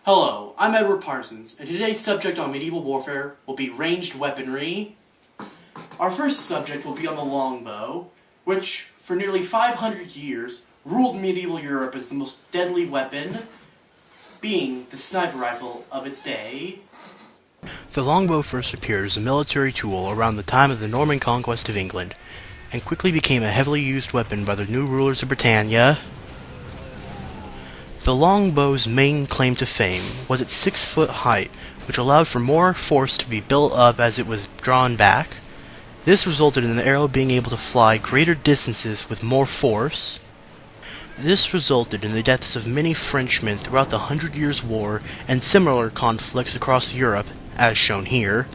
Hello, I'm Edward Parsons, and today's subject on medieval warfare will be ranged weaponry. Our first subject will be on the longbow, which, for nearly 500 years, ruled medieval Europe as the most deadly weapon, being the sniper rifle of its day. The longbow first appeared as a military tool around the time of the Norman conquest of England, and quickly became a heavily used weapon by the new rulers of Britannia. The longbow's main claim to fame was its 6-foot height, which allowed for more force to be built up as it was drawn back. This resulted in the arrow being able to fly greater distances with more force. This resulted in the deaths of many Frenchmen throughout the 100 Years' War and similar conflicts across Europe, as shown here.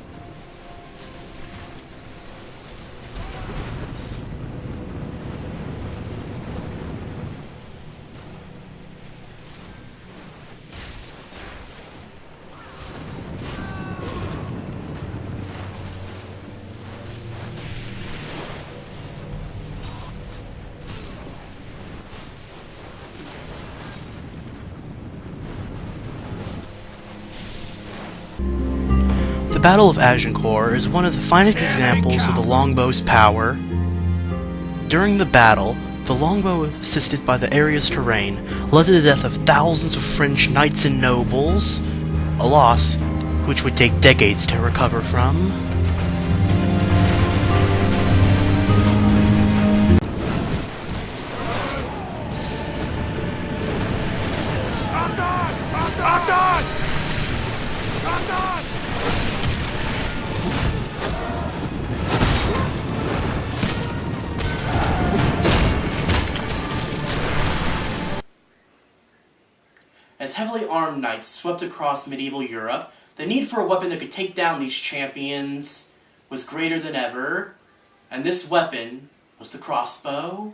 The Battle of Agincourt is one of the finest examples of the longbow's power. During the battle, the longbow, assisted by the area's terrain, led to the death of thousands of French knights and nobles, a loss which would take decades to recover from. As heavily armed knights swept across medieval Europe, the need for a weapon that could take down these champions was greater than ever, and this weapon was the crossbow.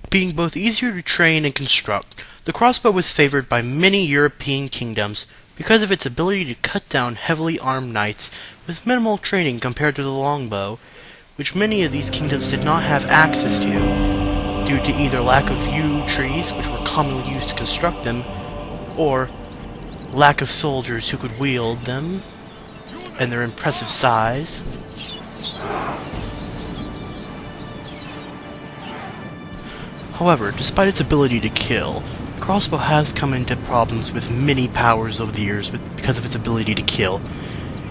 Being both easier to train and construct, the crossbow was favored by many European kingdoms because of its ability to cut down heavily armed knights with minimal training compared to the longbow, which many of these kingdoms did not have access to, due to either lack of yew trees, which were commonly used to construct them, or lack of soldiers who could wield them, and their impressive size. However, despite its ability to kill, the crossbow has come into problems with many powers over the years because of its ability to kill,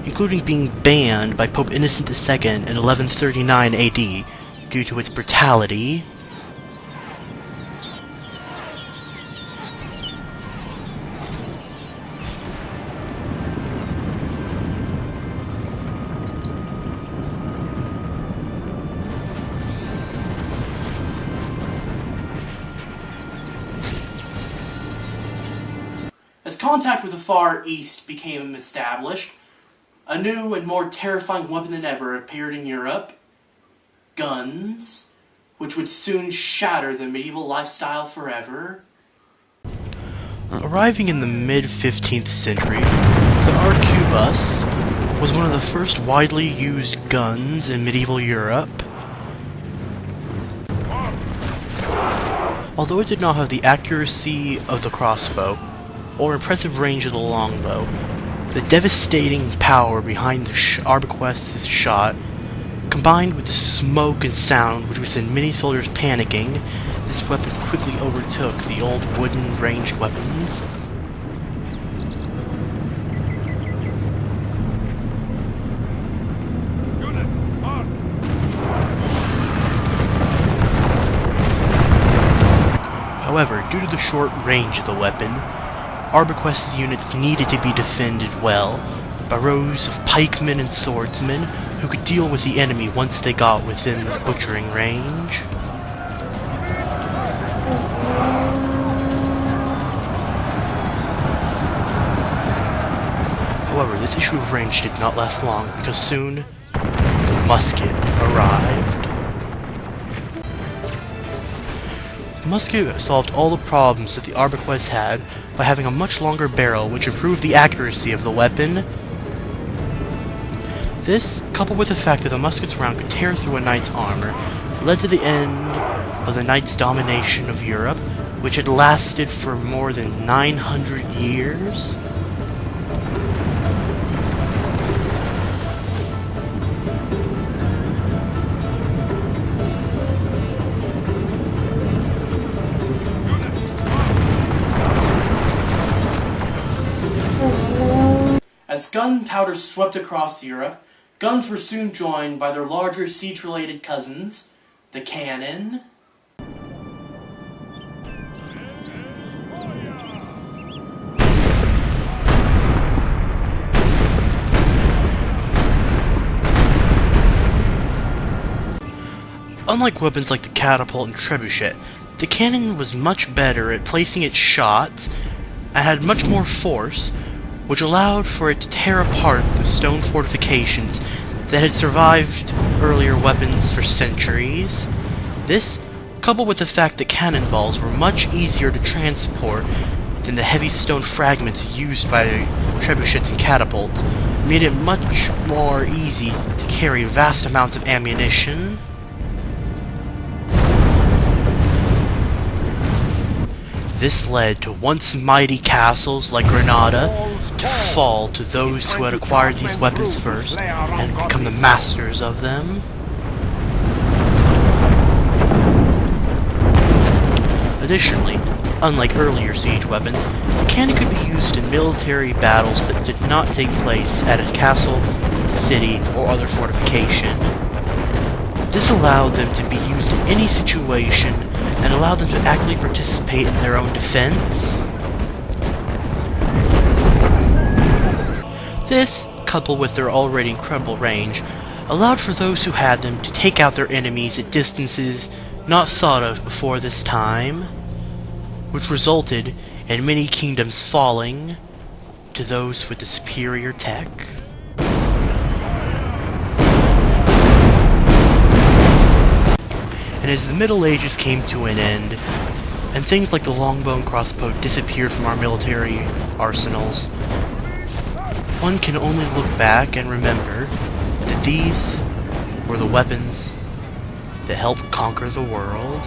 including being banned by Pope Innocent II in 1139 AD due to its brutality. As contact with the Far East became established, a new and more terrifying weapon than ever appeared in Europe: guns, which would soon shatter the medieval lifestyle forever. Arriving in the mid-15th century, the arquebus was one of the first widely used guns in medieval Europe. Although it did not have the accuracy of the crossbow, or impressive range of the longbow, the devastating power behind the arquebus's shot, combined with the smoke and sound which would send many soldiers panicking, this weapon quickly overtook the old wooden ranged weapons. However, due to the short range of the weapon, arquebus units needed to be defended well by rows of pikemen and swordsmen who could deal with the enemy once they got within butchering range. However, this issue of range did not last long because soon the musket arrived. The musket solved all the problems that the arquebus had by having a much longer barrel, which improved the accuracy of the weapon. This, coupled with the fact that the musket's round could tear through a knight's armor, led to the end of the knight's domination of Europe, which had lasted for more than 900 years. As gunpowder swept across Europe, guns were soon joined by their larger siege-related cousins, the cannon, unlike weapons like the catapult and trebuchet, the cannon was much better at placing its shots and had much more force, which allowed for it to tear apart the stone fortifications that had survived earlier weapons for centuries. This, coupled with the fact that cannonballs were much easier to transport than the heavy stone fragments used by trebuchets and catapults, made it much more easy to carry vast amounts of ammunition. This led to once mighty castles like Granada to fall to those who had acquired these weapons first and become the masters of them. Additionally, unlike earlier siege weapons, the cannon could be used in military battles that did not take place at a castle, city, or other fortification. This allowed them to be used in any situation and allowed them to actively participate in their own defense. This, coupled with their already incredible range, allowed for those who had them to take out their enemies at distances not thought of before this time, which resulted in many kingdoms falling to those with the superior tech. And as the Middle Ages came to an end, and things like the longbow and crossbow disappeared from our military arsenals, one can only look back and remember that these were the weapons that helped conquer the world.